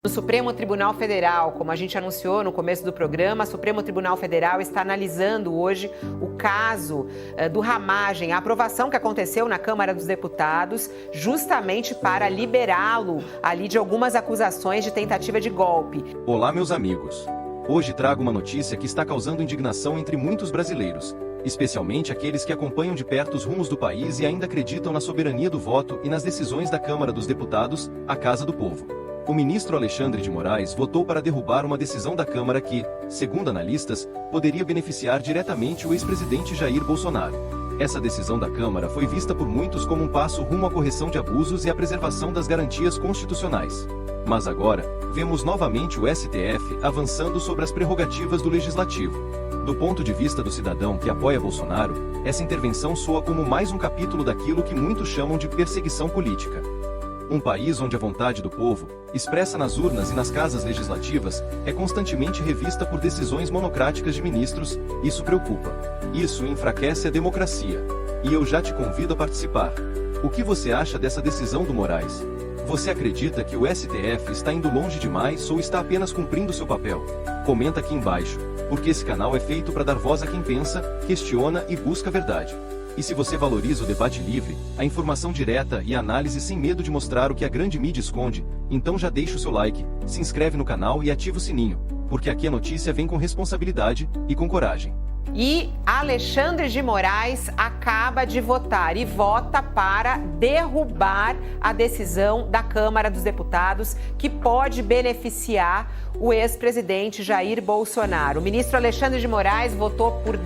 No Supremo Tribunal Federal, como a gente anunciou no começo do programa, o Supremo Tribunal Federal está analisando hoje o caso do Ramagem, a aprovação que aconteceu na Câmara dos Deputados, justamente para liberá-lo ali de algumas acusações de tentativa de golpe. Olá, meus amigos. Hoje trago uma notícia que está causando indignação entre muitos brasileiros, especialmente aqueles que acompanham de perto os rumos do país e ainda acreditam na soberania do voto e nas decisões da Câmara dos Deputados, a Casa do Povo. O ministro Alexandre de Moraes votou para derrubar uma decisão da Câmara que, segundo analistas, poderia beneficiar diretamente o ex-presidente Jair Bolsonaro. Essa decisão da Câmara foi vista por muitos como um passo rumo à correção de abusos e à preservação das garantias constitucionais. Mas agora, vemos novamente o STF avançando sobre as prerrogativas do Legislativo. Do ponto de vista do cidadão que apoia Bolsonaro, essa intervenção soa como mais um capítulo daquilo que muitos chamam de perseguição política. Um país onde a vontade do povo, expressa nas urnas e nas casas legislativas, é constantemente revista por decisões monocráticas de ministros, isso preocupa. Isso enfraquece a democracia. E eu já te convido a participar. O que você acha dessa decisão do Moraes? Você acredita que o STF está indo longe demais ou está apenas cumprindo seu papel? Comenta aqui embaixo, porque esse canal é feito para dar voz a quem pensa, questiona e busca a verdade. E se você valoriza o debate livre, a informação direta e a análise sem medo de mostrar o que a grande mídia esconde, então já deixa o seu like, se inscreve no canal e ativa o sininho, porque aqui a notícia vem com responsabilidade e com coragem. E Alexandre de Moraes acaba de votar e vota para derrubar a decisão da Câmara dos Deputados que pode beneficiar o ex-presidente Jair Bolsonaro. O ministro Alexandre de Moraes votou por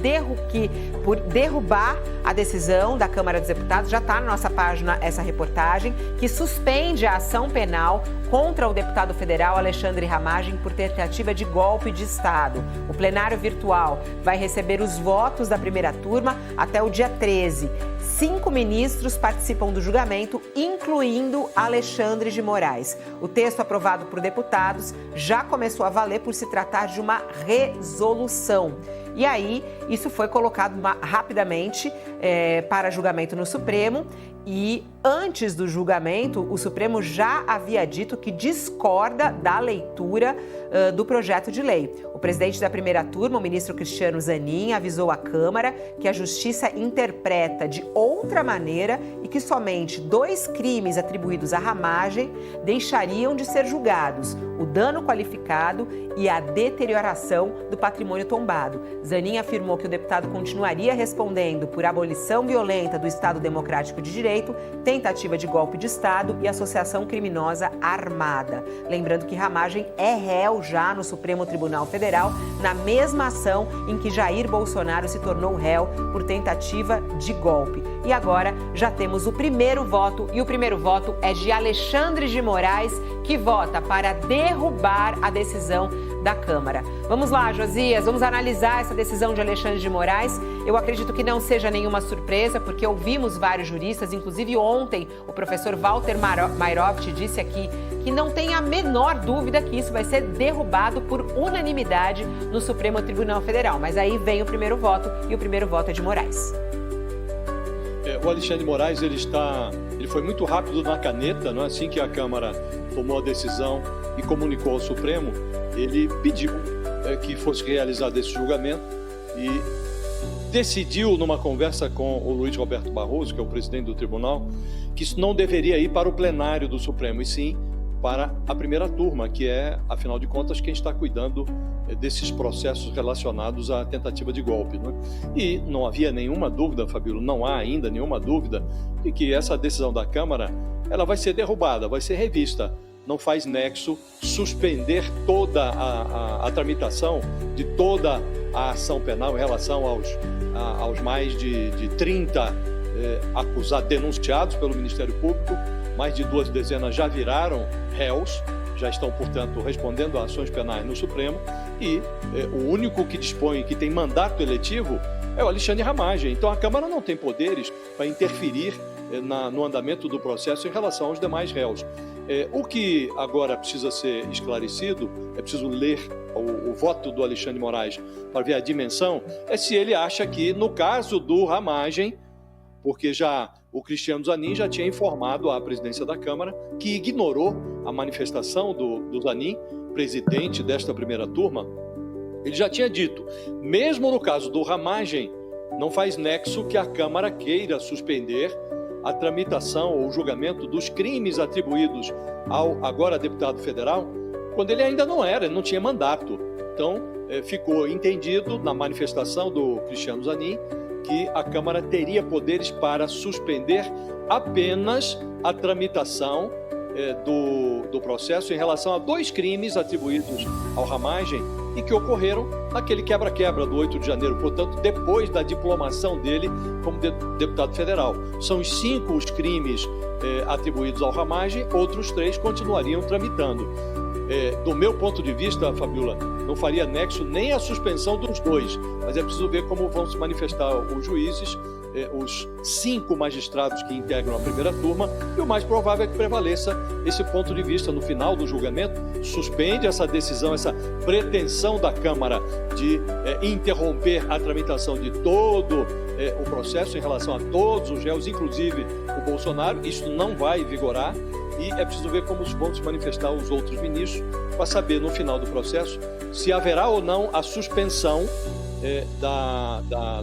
derrubar a decisão da Câmara dos Deputados. Já está na nossa página essa reportagem, que suspende a ação penal contra o deputado federal Alexandre Ramagem por tentativa de golpe de Estado. O plenário virtual vai receber os votos da primeira turma até o dia 13. 5 ministros participam do julgamento, incluindo Alexandre de Moraes. O texto aprovado por deputados já começou a valer por se tratar de uma resolução. E aí, isso foi colocado rapidamente para julgamento no Supremo. E antes do julgamento, o Supremo já havia dito que discorda da leitura do projeto de lei. O presidente da primeira turma, o ministro Cristiano Zanin, avisou à Câmara que a Justiça interpreta de outra maneira e que somente 2 crimes atribuídos à Ramagem deixariam de ser julgados: o dano qualificado e a deterioração do patrimônio tombado. Zanin afirmou que o deputado continuaria respondendo por abolição violenta do Estado Democrático de Direito, tentativa de golpe de Estado e associação criminosa armada. Lembrando que Ramagem é réu já no Supremo Tribunal Federal, na mesma ação em que Jair Bolsonaro se tornou réu por tentativa de golpe. E agora já temos o primeiro voto, e o primeiro voto é de Alexandre de Moraes, que vota para derrubar a decisão da Câmara. Vamos lá, Josias, vamos analisar essa decisão de Alexandre de Moraes. Eu acredito que não seja nenhuma surpresa, porque ouvimos vários juristas, inclusive ontem o professor Walter Mairovich disse aqui que não tem a menor dúvida que isso vai ser derrubado por unanimidade no Supremo Tribunal Federal. Mas aí vem o primeiro voto, e o primeiro voto é de Moraes. O Alexandre de Moraes ele foi muito rápido na caneta, não é? Assim que a Câmara tomou a decisão e comunicou ao Supremo, ele pediu que fosse realizado esse julgamento e decidiu, numa conversa com o Luiz Roberto Barroso, que é o presidente do tribunal, que isso não deveria ir para o plenário do Supremo, e sim para a primeira turma, que é, afinal de contas, quem está cuidando desses processos relacionados à tentativa de golpe, né? E não havia nenhuma dúvida, Fabíola, não há ainda nenhuma dúvida de que essa decisão da Câmara ela vai ser derrubada, vai ser revista. Não faz nexo suspender toda a tramitação de toda a ação penal em relação aos mais de 30 acusados, denunciados pelo Ministério Público. Mais de 2 dezenas já viraram réus, já estão, portanto, respondendo a ações penais no Supremo, e o único que dispõe, que tem mandato eletivo, é o Alexandre Ramagem. Então a Câmara não tem poderes para interferir no andamento do processo em relação aos demais réus. O que agora precisa ser esclarecido, é preciso ler o voto do Alexandre de Moraes para ver a dimensão, é se ele acha que, no caso do Ramagem, porque já o Cristiano Zanin já tinha informado à presidência da Câmara que ignorou a manifestação do Zanin, presidente desta primeira turma. Ele já tinha dito, mesmo no caso do Ramagem, não faz nexo que a Câmara queira suspender a tramitação ou julgamento dos crimes atribuídos ao agora deputado federal, quando ele ainda ele não tinha mandato. Então, ficou entendido na manifestação do Cristiano Zanin que a Câmara teria poderes para suspender apenas a tramitação do processo em relação a 2 crimes atribuídos ao Ramagem e que ocorreram naquele quebra-quebra do 8 de janeiro, portanto, depois da diplomação dele como deputado federal. São os 5 os crimes atribuídos ao Ramagem, outros 3 continuariam tramitando. Do meu ponto de vista, Fabiola, não faria nexo nem a suspensão dos 2, mas é preciso ver como vão se manifestar os juízes, os 5 magistrados que integram a primeira turma, e o mais provável é que prevaleça esse ponto de vista no final do julgamento, suspende essa decisão, essa pretensão da Câmara de interromper a tramitação de todo o processo em relação a todos os réus, inclusive o Bolsonaro. Isso não vai vigorar. E é preciso ver como vão se manifestar os outros ministros para saber, no final do processo, se haverá ou não a suspensão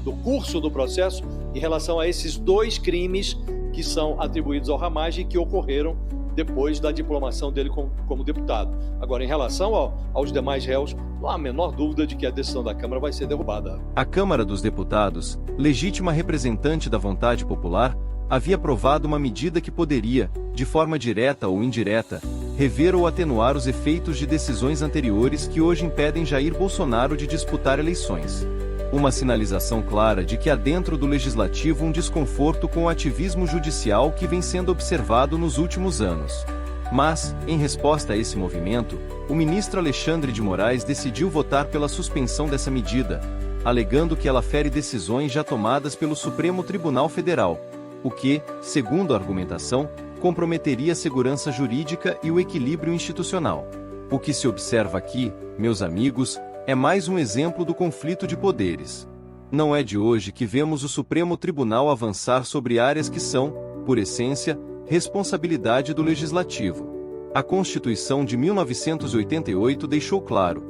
do curso do processo em relação a esses 2 crimes que são atribuídos ao Ramagem e que ocorreram depois da diplomação dele como deputado. Agora, em relação aos demais réus, não há a menor dúvida de que a decisão da Câmara vai ser derrubada. A Câmara dos Deputados, legítima representante da vontade popular, havia aprovado uma medida que poderia, de forma direta ou indireta, rever ou atenuar os efeitos de decisões anteriores que hoje impedem Jair Bolsonaro de disputar eleições. Uma sinalização clara de que há dentro do Legislativo um desconforto com o ativismo judicial que vem sendo observado nos últimos anos. Mas, em resposta a esse movimento, o ministro Alexandre de Moraes decidiu votar pela suspensão dessa medida, alegando que ela fere decisões já tomadas pelo Supremo Tribunal Federal, o que, segundo a argumentação, comprometeria a segurança jurídica e o equilíbrio institucional. O que se observa aqui, meus amigos, é mais um exemplo do conflito de poderes. Não é de hoje que vemos o Supremo Tribunal avançar sobre áreas que são, por essência, responsabilidade do Legislativo. A Constituição de 1988 deixou claro: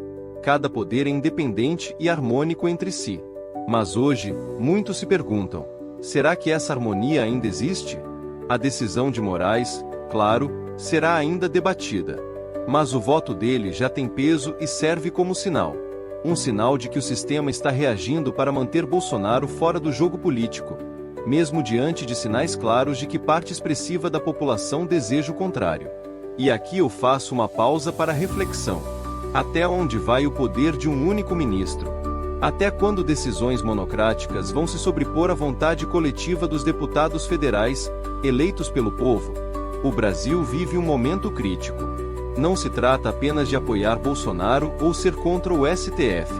cada poder é independente e harmônico entre si. Mas hoje, muitos se perguntam: será que essa harmonia ainda existe? A decisão de Moraes, claro, será ainda debatida. Mas o voto dele já tem peso e serve como sinal. Um sinal de que o sistema está reagindo para manter Bolsonaro fora do jogo político, mesmo diante de sinais claros de que parte expressiva da população deseja o contrário. E aqui eu faço uma pausa para reflexão. Até onde vai o poder de um único ministro? Até quando decisões monocráticas vão se sobrepor à vontade coletiva dos deputados federais, eleitos pelo povo? O Brasil vive um momento crítico. Não se trata apenas de apoiar Bolsonaro ou ser contra o STF.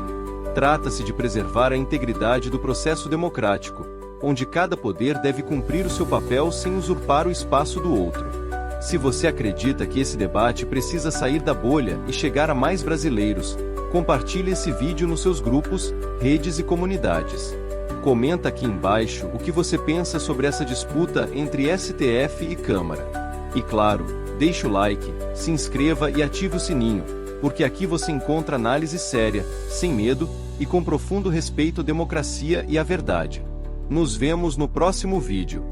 Trata-se de preservar a integridade do processo democrático, onde cada poder deve cumprir o seu papel sem usurpar o espaço do outro. Se você acredita que esse debate precisa sair da bolha e chegar a mais brasileiros, compartilhe esse vídeo nos seus grupos, redes e comunidades. Comenta aqui embaixo o que você pensa sobre essa disputa entre STF e Câmara. E claro, deixe o like, se inscreva e ative o sininho, porque aqui você encontra análise séria, sem medo e com profundo respeito à democracia e à verdade. Nos vemos no próximo vídeo.